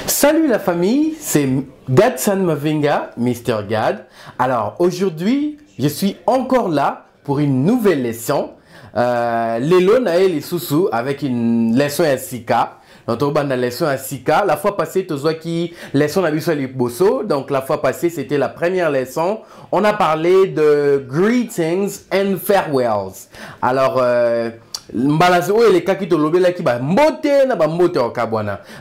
Salut la famille, c'est Gadsan Mavinga, Mr. Gad. Alors aujourd'hui, je suis encore là pour une nouvelle leçon. Lelo nae les sous avec une leçon à Sika. Notre bande leçon à Sika. La fois passée, tu vois qui leçon à les bosso. Donc la fois passée, c'était la première leçon. On a parlé de greetings and farewells. Alors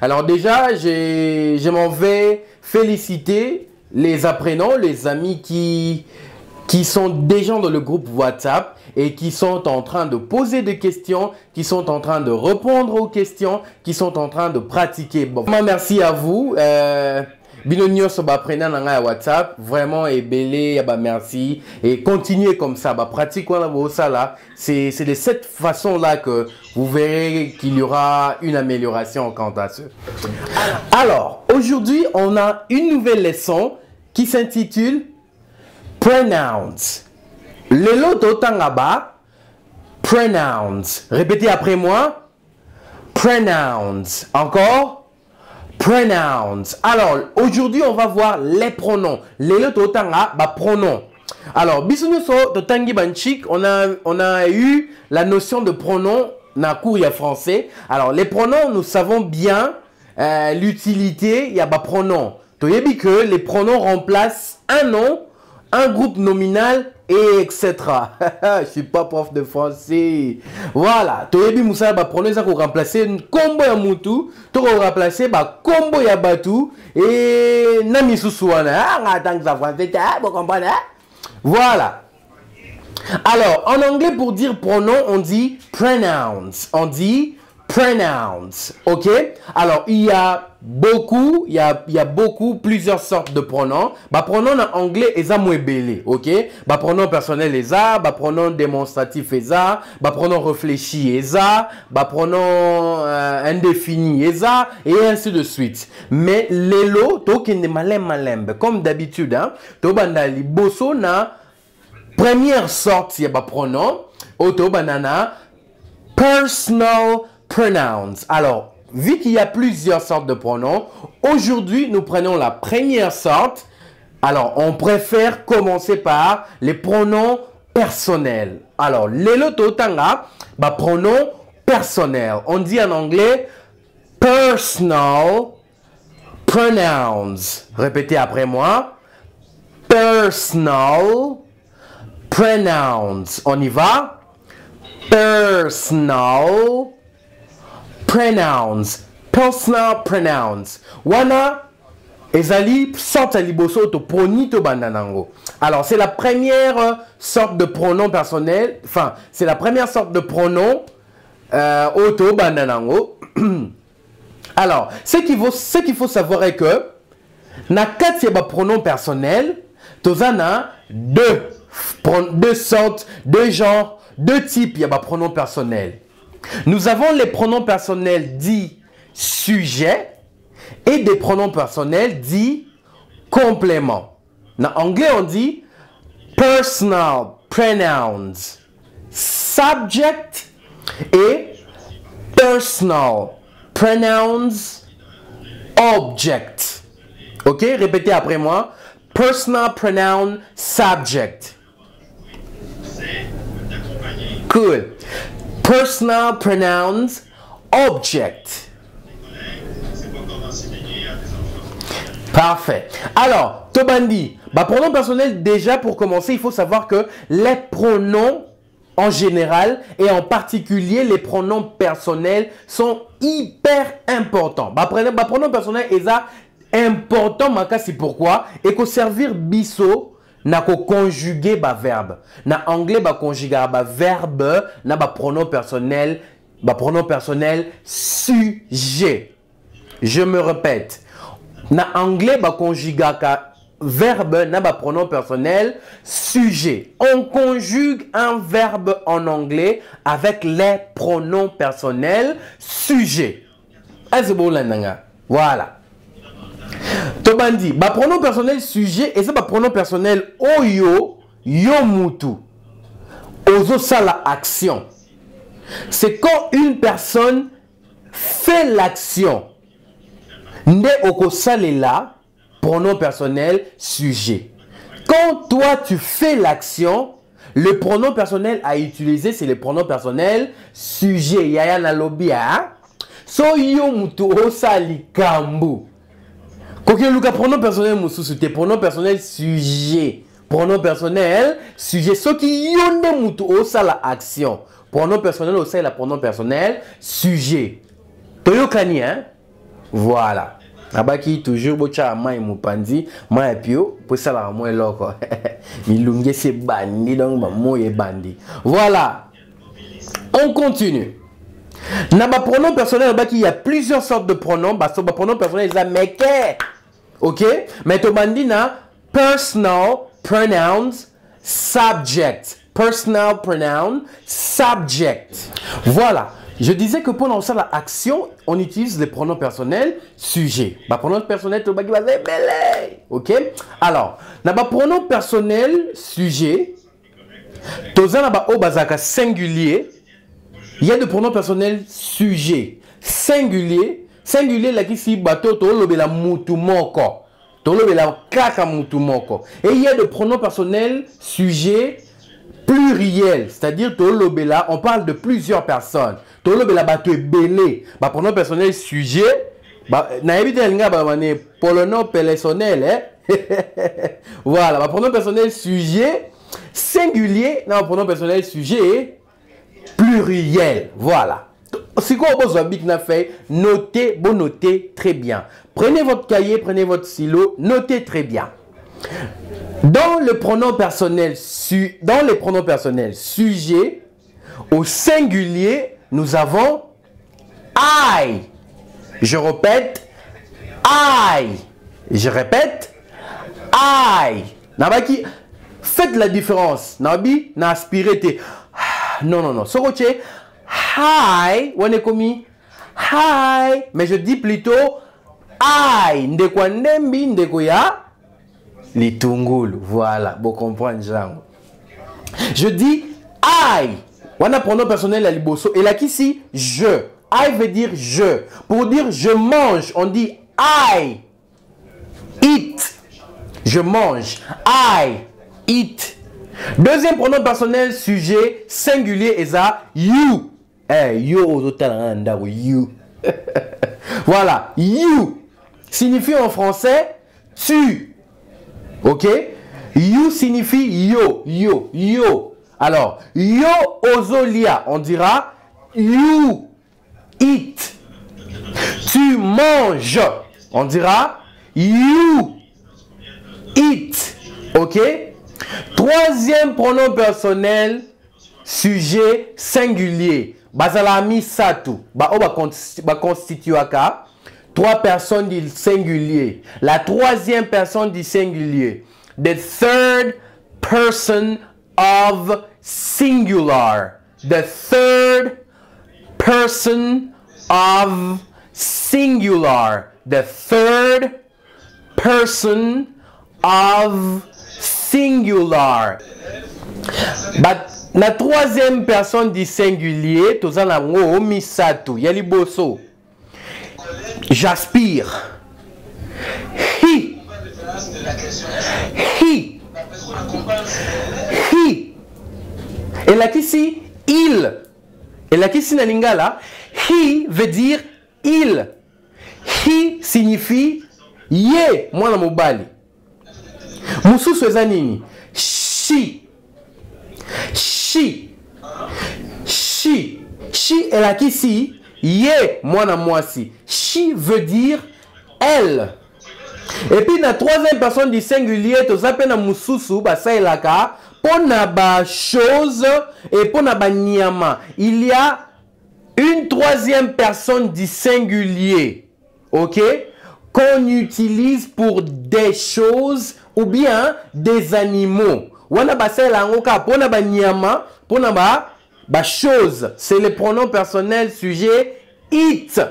alors déjà, je m'en vais féliciter les apprenants, les amis qui sont déjà dans le groupe WhatsApp et qui sont en train de poser des questions, qui sont en train de répondre aux questions, qui sont en train de pratiquer. Bon, merci à vous. Binonio soba apprenant dans WhatsApp, vraiment et belé, merci et continuez comme ça, pratique ça là, c'est de cette façon là que vous verrez qu'il y aura une amélioration quant à ce. Alors, aujourd'hui, on a une nouvelle leçon qui s'intitule Pronouns. Le lot tangaba, pronouns. Répétez après moi. Pronouns. Encore. Pronouns. Alors, aujourd'hui, on va voir les pronoms. Les pronoms. Alors, on a eu la notion de pronom dans le cours français. Alors, les pronoms, nous savons bien l'utilité. Il y a des pronoms. Tu sais que les pronoms remplacent un nom, un groupe nominal, et etc. Je suis pas prof de français. Voilà. Tu sais Moussa ba pronoms ça pour remplacer combo ya mutu, tu remplacer ba combo ya batu et nami susuana. Ah, tant que ça français, vous comprenez? Voilà. Alors, en anglais pour dire pronom, on dit pronouns. On dit pronouns. OK? Alors, il y a plusieurs sortes de pronoms. Pronom en anglais est belé, OK? Pronom personnel est ça, pronom démonstratif est ça, pronom réfléchi est ça, pronom indéfini est ça, et ainsi de suite. Mais lelo tokende malembe comme d'habitude, hein. To bandali bosso na première sorte ya pronom, auto banana personal pronouns. Alors, vu qu'il y a plusieurs sortes de pronoms, aujourd'hui, nous prenons la première sorte. Alors, on préfère commencer par les pronoms personnels. Alors, lelo totanga, pronom personnel. On dit en anglais personal pronouns. Répétez après moi. Personal pronouns. On y va. Personal pronouns. Personal pronouns. Wana ezali sorte liboso to proni to bandanango. Alors c'est la première sorte de pronom personnel. Enfin c'est la première sorte de pronom auto bandanango. Alors ce qu'il faut savoir est que na kati ya pronom personnel tozana deux sortes, deux genres, deux types ya pronom personnel. Nous avons les pronoms personnels dits sujet et des pronoms personnels dits complément. En anglais, on dit personal pronouns subject et personal pronouns object. OK? Répétez après moi. Personal pronoun subject. Cool. Personal pronouns object. Parfait. Alors, Tobandi, pronom personnel, déjà pour commencer, il faut savoir que les pronoms en général et en particulier les pronoms personnels sont hyper importants. Pronom personnel est important, c'est pourquoi et que servir biso na ko conjuguer verbe. Na anglais conjuguer verbe na pronom personnel sujet. Je me répète. Na anglais conjuguer verbe na pronom personnel sujet. On conjugue un verbe en anglais avec les pronoms personnels sujet. Voilà. Tobandi, pronom personnel sujet et ça pronom personnel oyo yo mutu. Ozo sala action. C'est quand une personne fait l'action. Nde okosalela, pronom personnel sujet. Quand toi tu fais l'action, le pronom personnel à utiliser, c'est le pronom personnel sujet. Yaya na lobi hein? So yo mutu osali kambu. Koke luka pronom personnel mususu te pronom personnel sujet. Pronom personnel sujet. So ki yonde mutu osala action. Pronom personnel osala pronom personnel sujet. Toyo kani hein? Voilà. Abaki toujours bocha mai mupandi mai pio pour ça la moi loko milunge c'est bandi donc ba moye bandi. Voilà. On continue. Na ba pronom personnel abaki il y a plusieurs sortes de pronoms ba so ba pronom personnel ils a meke. OK? Mais to bandi na personal pronouns subject. Personal pronoun subject. Voilà. Je disais que pour lancer l'action, on utilise les pronoms personnels sujet. Bah, pronom personnel, ok? Alors, dans le pronom personnel sujet, singulier, il y a des pronoms personnels sujet. Singulier, là qui si bateau, la mutu moko. La kaka mutu moko. Et il y a des pronoms personnels sujet pluriel, c'est-à-dire on parle de plusieurs personnes. Tolobela bato belé, ba pronom personnel sujet, ba na ebite linga ba mané pronom personnel Voilà, ba pronom personnel sujet singulier, na pronom personnel sujet pluriel. Voilà. Si quoi vous avez bien fait, notez, bon notez très bien. Prenez votre cahier, prenez votre stylo, notez très bien. Dans le pronom personnel sujet au singulier, nous avons I. Je répète I. Je répète I. Nabaki, faites la différence. Nabi, na aspiré. Non. Soroche, hi. On est commis hi. Mais je dis plutôt I. Ndekwa nembi, ndekoya. Les tungulu, voilà, vous comprenez, genre. Je dis I. On a pronom personnel à liboso. Et là, ici, je. I veut dire je. Pour dire je mange, on dit I eat. Je mange. I eat. Deuxième pronom personnel sujet singulier est ça you. You. Voilà. You signifie en français tu. Ok? You signifie yo. Alors, yo ozolia, on dira you eat. Tu manges, on dira you eat. Ok? Troisième pronom personnel, sujet singulier. Bazalami satu. Ba constitue aka. Trois personnes du singulier. La troisième personne du singulier. The third person of singular. The third person of singular. The third person of singular. But la troisième personne du singulier, tozana ngo misatu, yali boso. J'aspire. He. Et là ici, il. Et là ici na lingala, he veut dire il. He signifie ye, mwana mobali. Mususu eza nini? She. Et là ici, ye, mwana mwasi. She veut dire elle. Et puis la troisième personne du singulier, tu s'appelles na mususu, ba sailaka, pona ba chose et pona ba nyama. Il y a une troisième personne du singulier, ok, qu'on utilise pour des choses ou bien des animaux. Wana ba sailaka, pona ba nyama, pona ba chose. C'est le pronom personnel sujet it.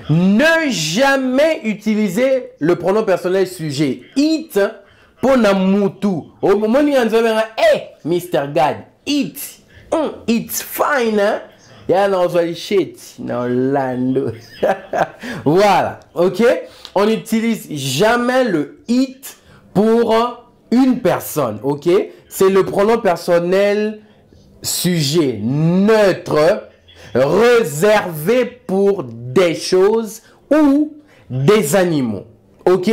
Ne jamais utiliser le pronom personnel sujet it pour namutu. Au moment où on dit hey, Mr. God, it, it's fine, hein? Yeah, no, shit, no land. Voilà, ok. on n'utilise jamais le it pour une personne, ok? C'est le pronom personnel sujet neutre réservé pour des choses ou des animaux, ok?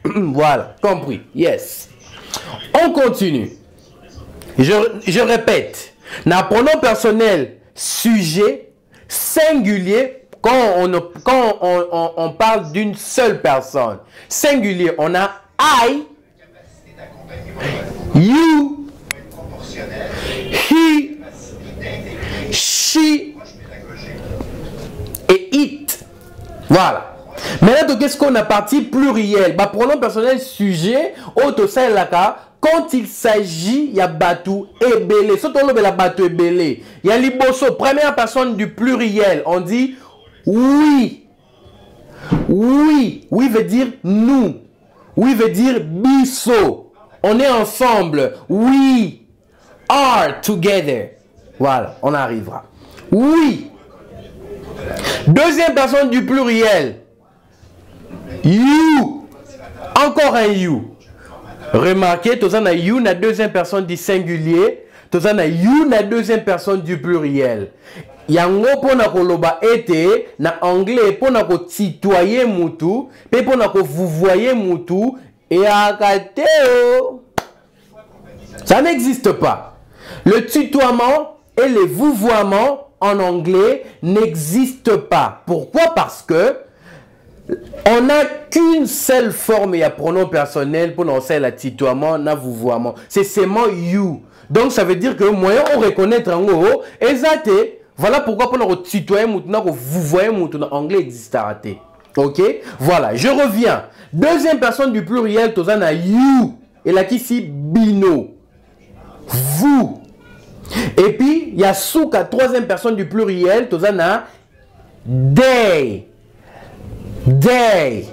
Voilà, compris, yes. On continue. Je répète, le pronom personnel sujet singulier quand on parle d'une seule personne. Singulier, on a I, you, he, she et it. Voilà. Maintenant, qu'est-ce qu'on a parti pluriel? Bah, pronom personnel sujet, auto quand il s'agit, il y a batou et belé. Surtout le batou et belé. Il y a liboso, première personne du pluriel. On dit oui. Oui. Oui veut dire nous. Oui veut dire biso. On est ensemble. We are together. Voilà, on arrivera. Oui. Deuxième personne du pluriel. You. Encore un you. Remarquez, tous a you na deuxième personne du singulier, tous a you na deuxième personne du pluriel. Yango pona koloba ete na anglais pona ko tutoyer mutu, pe pona ko vouvoyer mutu et akateo. Ça n'existe pas. Le tutoiement et le vouvoiement en anglais n'existent pas. Pourquoi? Parce que on n'a qu'une seule forme et à pronom personnel pour lancer la tutoiement, na vouvoiement. C'est seulement you. Donc ça veut dire que moyen on reconnaître en haut, exact. Voilà pourquoi pour nous tutoyer maintenant que vous voyez maintenant en anglais existe à rater. Ok? Voilà, je reviens. Deuxième personne du pluriel, tu as you. Et là qui ici bino. Vous. Et puis il y a souka troisième personne du pluriel, tu as they. They.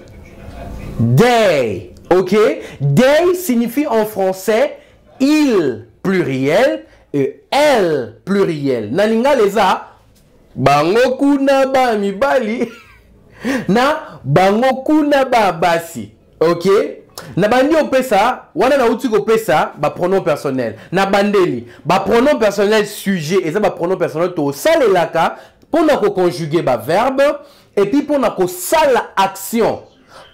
They. Ok? They signifie en français il pluriel et elle pluriel. Nalinga leza bango kuna ba mibali na bango kuna ba basi. Ok? Na bandi opesa wana na uti ko pesa ba pronom personnel. Na bandeli ba pronom personnel sujet et ça ba pronom personnel to salelaka pour na ko conjuguer ba verbe. Et puis pour la action,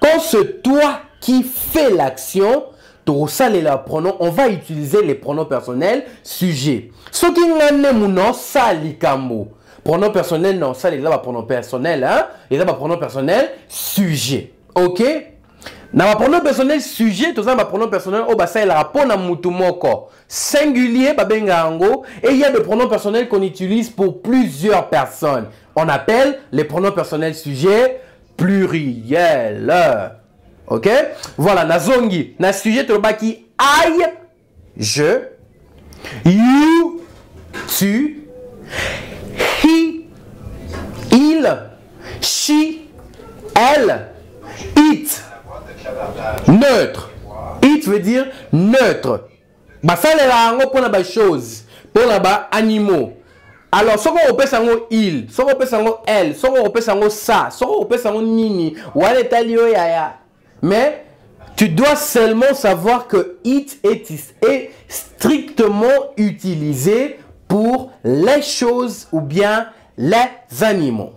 quand c'est toi qui fais l'action, on va utiliser les pronoms personnels sujet. Ce qui est salikambo. Pronom personnel non, ça les pronom personnel, hein? Les pronom personnel sujet. Ok? Dans ma pronom personnel sujet, tout ça ma pronom personnel au bassin la pona mutumoko singulier babengango et il y a des pronoms personnels qu'on utilise pour plusieurs personnes. On appelle les pronoms personnels sujets pluriels. Ok? Voilà, na zongi, na sujet to baki I, je, you, tu, he, il, she, elle, it. Neutre. It veut dire neutre. Bah ça les langues pour la chose, pour la animaux. Alors, si on peut s'en il, si on peut s'en elle, si on peut s'en ça, si on peut s'en nini, ou à l'étalio yaya. Mais tu dois seulement savoir que it est strictement utilisé pour les choses ou bien les animaux.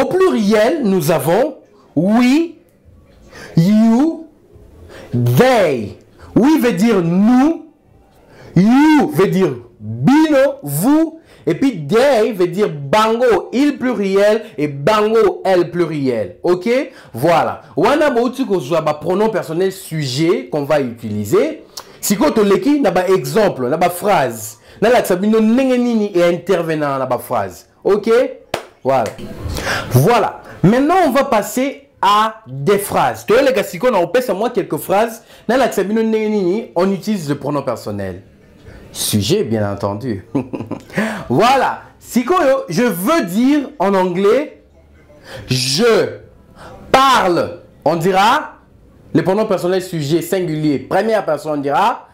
Au pluriel, nous avons we, you, they. We veut dire nous, you veut dire bino, vous. Et puis, they veut dire bango, il pluriel, et bango, elle pluriel. Ok? Voilà. On a un pronom personnel sujet qu'on va utiliser. Si on a un exemple, on a une phrase. On a et intervenant dans la phrase. Ok? Voilà. Voilà. Maintenant, on va passer à des phrases. Tu vois, les gars, si on a moi quelques phrases, on utilise le pronom personnel. Sujet, bien entendu. Voilà. Si je veux dire en anglais, je parle, on dira, le pronom personnel sujet singulier, première personne, on dira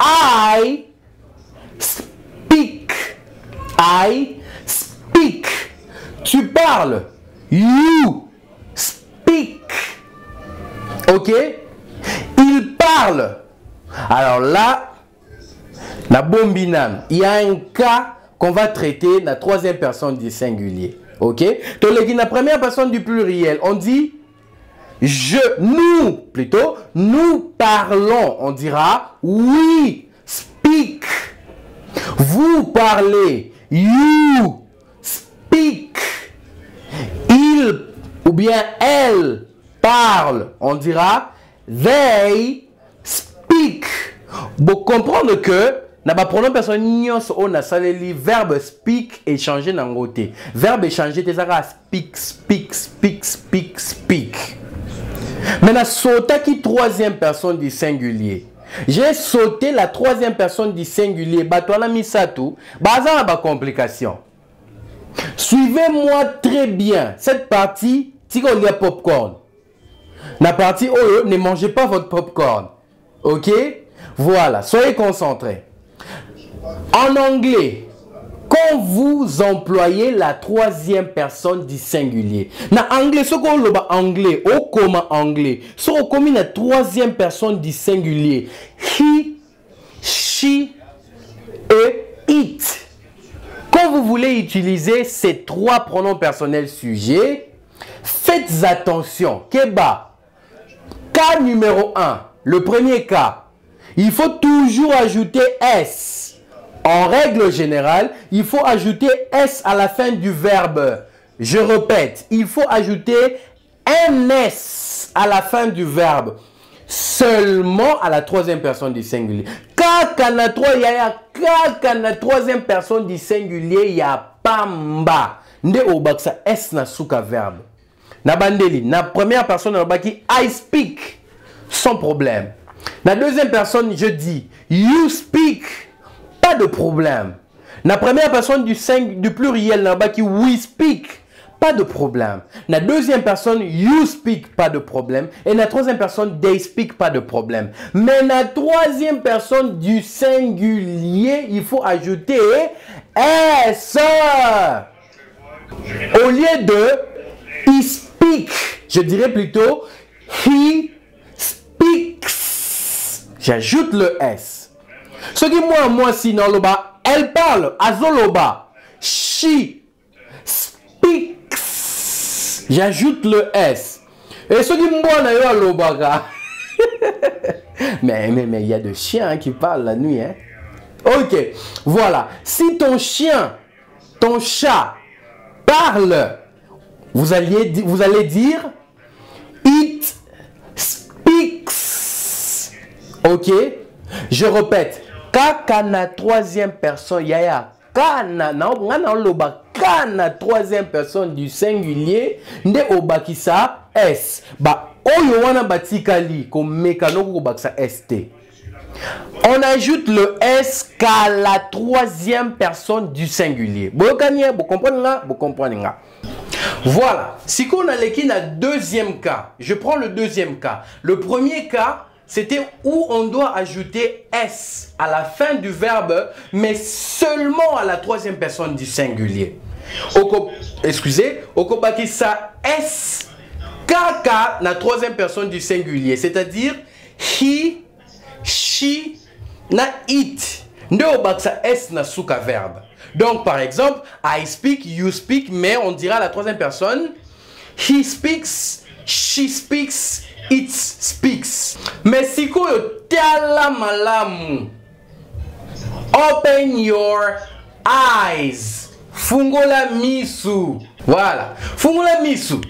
I speak. I speak. Tu parles. You speak. Ok? Il parle. Alors là, la bombinam, il y a un cas qu'on va traiter la troisième personne du singulier. Ok? Donc, la première personne du pluriel, on dit nous, plutôt, nous parlons. On dira we speak. Vous parlez. You speak. Il ou bien elle parle. On dira they speak. Vous comprenez que na ba pronom personne nyonso on a saleli verbe speak et changer na ngote. Verbe échanger te zaka speak speak speak speak speak. Maintenant sauter qui troisième personne du singulier. J'ai sauté la troisième personne du singulier. Batouana misatou. Bazar ba complication. Suivez-moi très bien cette partie. Si on y a popcorn. La partie oh ne mangez pas votre popcorn. Ok? Voilà, soyez concentrés. En anglais, quand vous employez la troisième personne du singulier, na anglais, ce qu'on le anglais, au commun anglais, ce qu'on commet la troisième personne du singulier, he, she et it. Quand vous voulez utiliser ces trois pronoms personnels sujets, faites attention. Keba, cas numéro 1, le premier cas, il faut toujours ajouter S. En règle générale, il faut ajouter S à la fin du verbe. Je répète, il faut ajouter un S à la fin du verbe. Seulement à la troisième personne du singulier. Kaka na troisième personne du singulier, il y a pamba. Nde obaksa S na suka verbe. Na bandeli, na première personne obaki I speak. Sans problème. La deuxième personne, je dis you speak. Pas de problème. La première personne du pluriel, we speak. Pas de problème. La deuxième personne, you speak. Pas de problème. Et la troisième personne, they speak. Pas de problème. Mais la troisième personne du singulier, il faut ajouter S. Au lieu de he speak, je dirais plutôt he speaks. J'ajoute le S. Ce qui moi sinon loba, elle parle, azoloba, she speaks. J'ajoute le S. Et ce qui moi na yo loba. Mais il y a des chiens qui parlent la nuit, hein. Ok, voilà. Si ton chien, ton chat parle, vous allez dire it speaks. Ok, je répète. Kaka na troisième personne, yaya. Kana na troisième personne du singulier, nde obakisa S. Ba oyo wana batikali ko mekano ko bakisa ST. On ajoute le S qu'à la troisième personne du singulier. Vous comprenez? Voilà. Si on a l'équipe na deuxième cas, je prends le deuxième cas. Le premier cas, c'était où on doit ajouter S à la fin du verbe, mais seulement à la troisième personne du singulier. Excusez, okobakisa S kaka la troisième personne du singulier, c'est-à-dire he, she, na it. Ne obakisa S na suka verbe. Donc par exemple, I speak, you speak, mais on dira la troisième personne, he speaks, she speaks, it speaks. Mais si ko tala malamu, open your eyes, fungola misu. Voilà, fungola misu.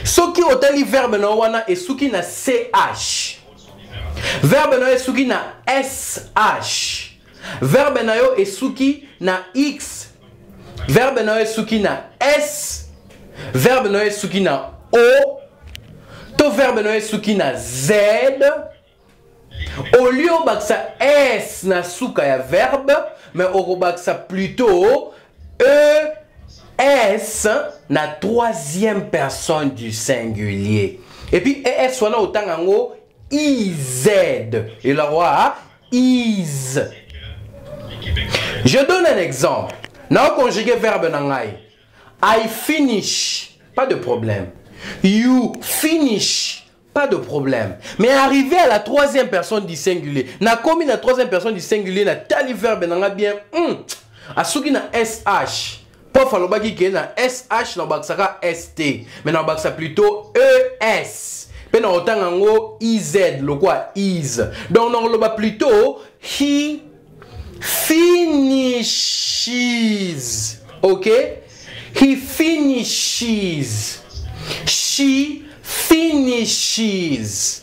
Soki otali verbe na wana et suki na ch. Verbe na suki na sh. Verbe na yo et suki na x. Verbe na suki na s. Verbe na suki na o. To verbe na suki na z. Au lieu baksa s na suka ya verbe, mais au baksa plutôt es na troisième personne du singulier. Et puis es wana otangango iz. Et la roi is. Je donne un exemple. Now conjugué verbe nangai. I finish, pas de problème. You finish, pas de problème. Mais arrivé à la troisième personne du singulier, na commis la troisième personne du singulier, na tali verbe na bien, asuki na SH. Pas falloir bagi que na SH na baksaka ST, mais na baksa plutôt ES. Mais na autant en IZ, le quoi is. Donc on le plutôt he finishes. Ok? He finishes. She finishes.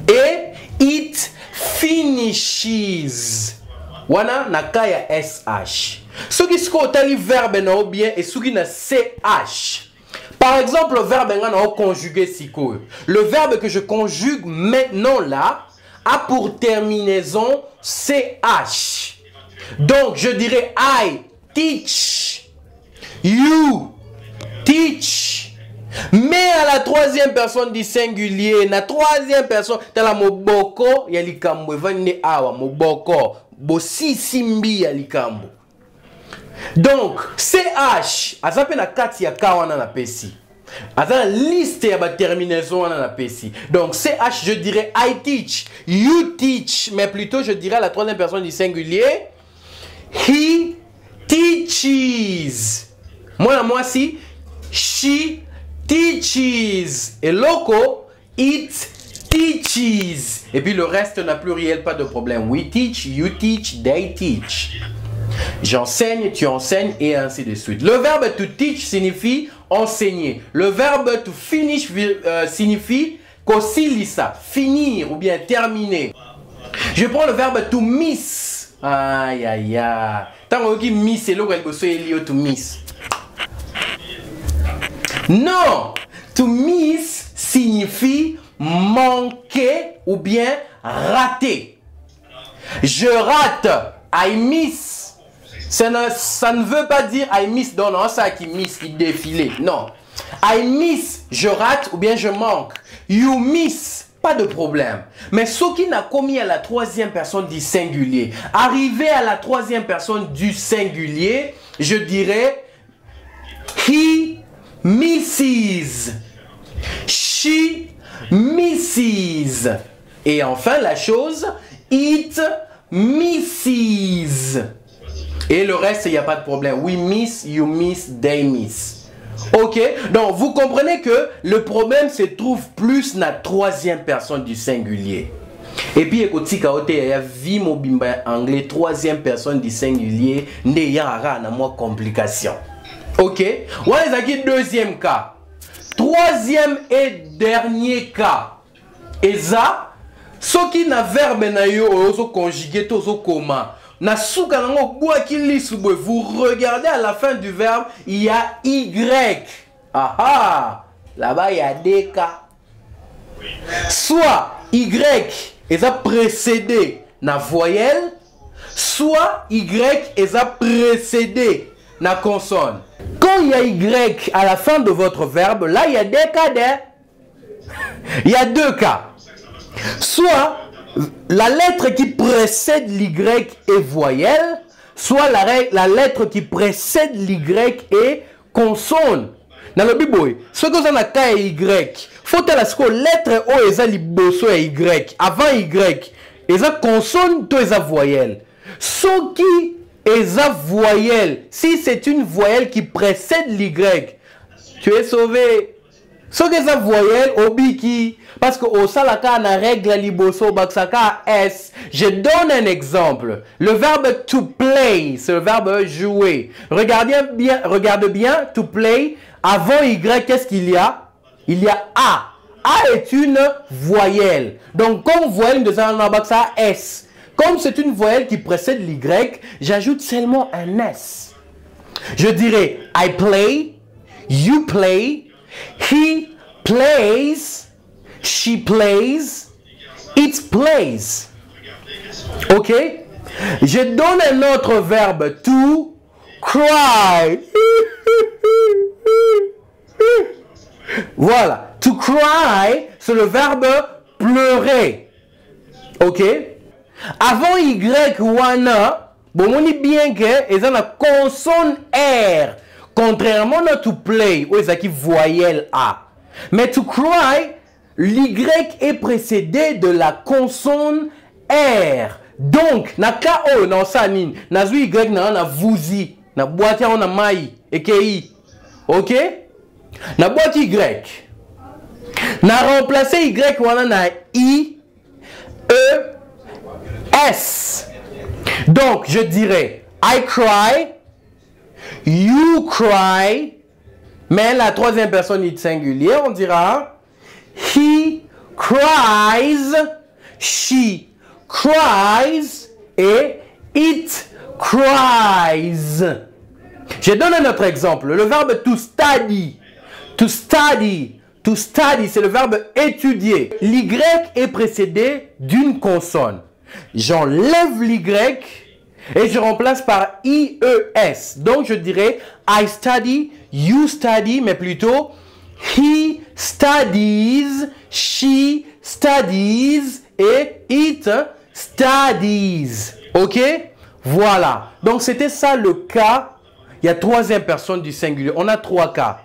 Et it finishes. Wana nakaya SH. Ce qui se tali verbe na ou bien et ce qui na CH. Par exemple, le verbe na conjugué siko. Le verbe que je conjugue maintenant là a pour terminaison CH. Donc je dirais I teach. You teach. Mais à la troisième personne du singulier, la troisième personne, t'as la moboko, ya likambo, vane awa, moboko, bo si simbi ya likambo. Donc, CH, azape na kati ya kawana na pesi. Aza liste ya ba terminaison wana na pesi. Donc, CH, je dirais I teach, you teach, mais plutôt je dirais à la troisième personne du singulier, he teaches. Moi si, she teaches. Et loco, it teaches. Et puis le reste n'a pluriel, pas de problème. We teach, you teach, they teach. J'enseigne, tu enseignes et ainsi de suite. Le verbe to teach signifie enseigner. Le verbe to finish signifie kosilisa, finir ou bien terminer. Je prends le verbe to miss. Aïe aïe aïe. Tant que miss c'est l'eau to miss. Non, to miss signifie manquer ou bien rater. Je rate, I miss. Ça ne veut pas dire I miss, non, ça qui miss, qui défilé. Non. I miss, je rate ou bien je manque. You miss, pas de problème. Mais ce qui n'a commis à la troisième personne du singulier, arrivé à la troisième personne du singulier, je dirais he misses. She misses. Et enfin la chose, it misses. Et le reste, il n'y a pas de problème. We miss, you miss, they miss. Ok? Donc, vous comprenez que le problème se trouve plus dans la troisième personne du singulier. Et puis, écoutez, il y a vie mobimba anglais, troisième personne du singulier, il y a moins complication. Ok? Voilà les deuxième cas. Troisième et dernier cas. Et ça, ce qui n'a verbe na yo, conjugué, tout comment. Vous regardez à la fin du verbe, il y a Y. Ah, là-bas, il y a des cas. Soit Y est précédé na voyelle, soit Y est précédé na consonne. Quand il y a Y à la fin de votre verbe, là, il y a des cas. Il y a deux cas. Soit la lettre qui précède l'Y est voyelle, soit la lettre qui précède l'Y est consonne. Dans le Bible, ce que vous avez à Y, faut que la lettre O est liboso à Y, avant Y, et ça consonne, tout est voyelle. Ce qui est voyelle, si c'est une voyelle qui précède l'Y, tu es sauvé. Ce que est voyelle, obiki. Parce que au salaka na règle liboso baksaka s. Je donne un exemple. Le verbe to play, c'est le verbe jouer. Regarde bien, to play. Avant y, qu'est-ce qu'il y a? Il y a a. A est une voyelle. Donc comme voyelle de baksa s. Comme c'est une voyelle qui précède l'y, j'ajoute seulement un s. Je dirais I play, you play, he plays, she plays, it plays. Ok? Je donne un autre verbe, to cry. Voilà. To cry, c'est le verbe pleurer. Ok? Avant Y, wana, bon, on dit bien que, ils ont la consonne R. Contrairement à to play, où ils ont voyelle A. Mais to cry, l'Y est précédé de la consonne R. Donc, na KO, na osanin, na zui Y na vuzi, na boîte on a mai, ekei. Ok? Na boîte Y. Na remplacer Y wana na I, E, S. Donc, je dirais I cry, you cry, mais la troisième personne est singulière, on dira he cries, she cries et it cries. Je donne un autre exemple. Le verbe to study. To study. To study, c'est le verbe étudier. L'Y est précédé d'une consonne. J'enlève l'Y et je remplace par IES. Donc, je dirais I study, you study, mais plutôt he studies, she studies et it studies. Ok? Voilà. Donc, c'était ça le cas. Il y a troisième personne du singulier. On a trois cas.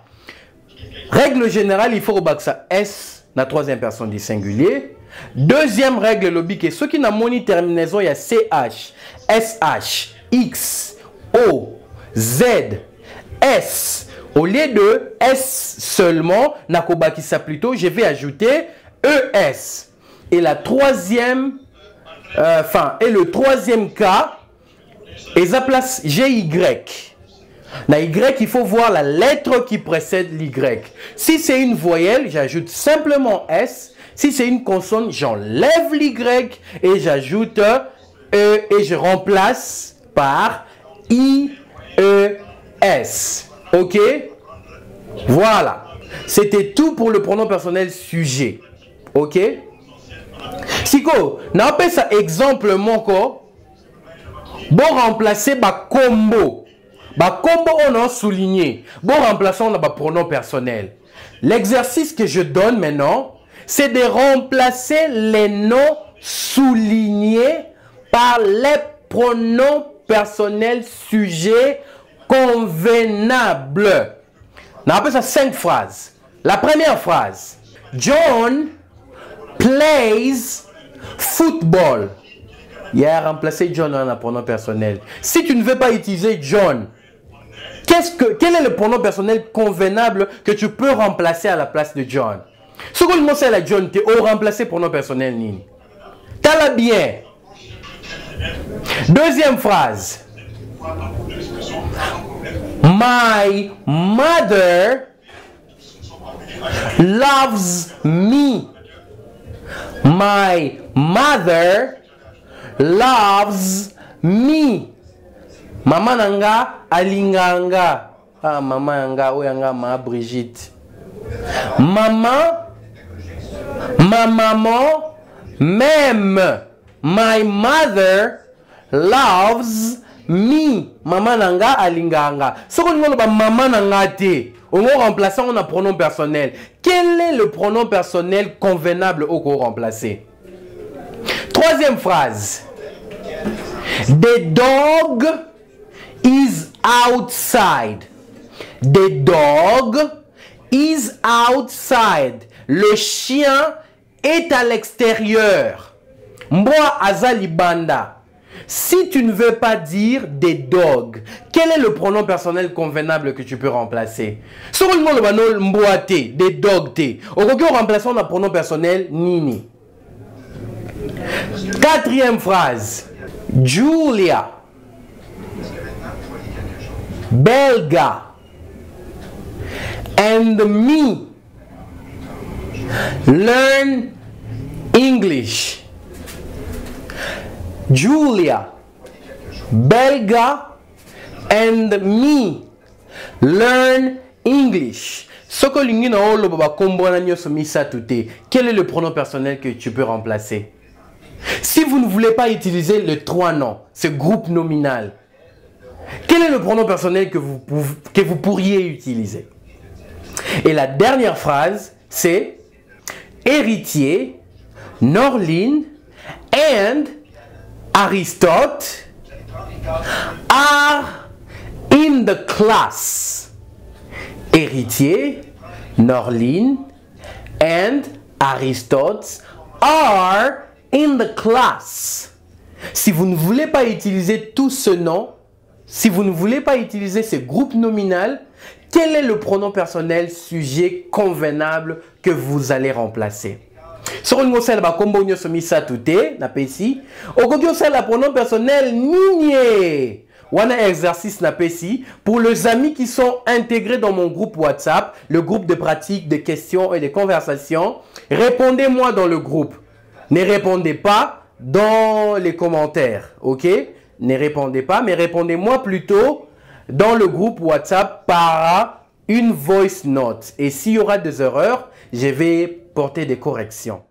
Règle générale, il faut rebattre ça S, la troisième personne du singulier. Deuxième règle, le bic, ceux qui n'ont pas terminaison, il y a CH, SH, X, O, Z, S. Au lieu de S seulement, nakobakisa plutôt, je vais ajouter ES. Et la troisième, et le troisième cas, ils place GY. Dans Y, il faut voir la lettre qui précède l'Y. Si c'est une voyelle, j'ajoute simplement S. Si c'est une consonne, j'enlève l'Y et j'ajoute E et je remplace par IES. Ok? Voilà. C'était tout pour le pronom personnel sujet. Ok? Siko, n'a pas ça exemple moko. Bon remplacer ba combo. Ba combo on a souligné. Bon remplaçant on a ba pronom personnel. L'exercice que je donne maintenant, c'est de remplacer les noms soulignés par les pronoms personnels sujets convenables. On appelle ça 5 phrases. La première phrase. John plays football. Il a remplacé John en un pronom personnel. Si tu ne veux pas utiliser John, quel est le pronom personnel convenable que tu peux remplacer à la place de John? Ce que je sais la John, tu as remplacé pronom personnel Nini. T'as bien. Deuxième phrase. My mother loves me. My mother loves me. Mama nanga alinganga. Ah, mama nanga oyanga ma Brigitte. Maman, ma maman m'aime. My mother loves me. Maman nanga alinganga. Ce qu'on dit maman nanga te. On va remplacer on a pronom personnel. Quel est le pronom personnel convenable au qu'on remplacer? Troisième phrase. The dog is outside. The dog is outside. Le chien est à l'extérieur. Mboa azali banda. Si tu ne veux pas dire des dogs, quel est le pronom personnel convenable que tu peux remplacer? Sur le monde mboa te, des dogs te. Au remplaçant le pronom personnel nini. Quatrième phrase. Julia, Belga, and me learn English. Julia, Belga, and me learn English. Quel est le pronom personnel que tu peux remplacer? Si vous ne voulez pas utiliser le trois noms, ce groupe nominal, quel est le pronom personnel que vous pourriez utiliser? Et la dernière phrase, c'est héritier, Norline and Aristote are in the class. Héritier, Norline and Aristote are in the class. Si vous ne voulez pas utiliser tout ce nom, si vous ne voulez pas utiliser ce groupe nominal, quel est le pronom personnel sujet convenable que vous allez remplacer? Sur une moselle ba kombo nyo somi sa touté na pesi, okoki osala pronom personnel ninié. Wana exercice na pesi pour les amis qui sont intégrés dans mon groupe WhatsApp, le groupe de pratique, de questions et de conversations. Répondez-moi dans le groupe. Ne répondez pas dans les commentaires, ok? Ne répondez pas, mais répondez-moi plutôt dans le groupe WhatsApp par une voice note. Et s'il y aura des erreurs, je vais porter des corrections.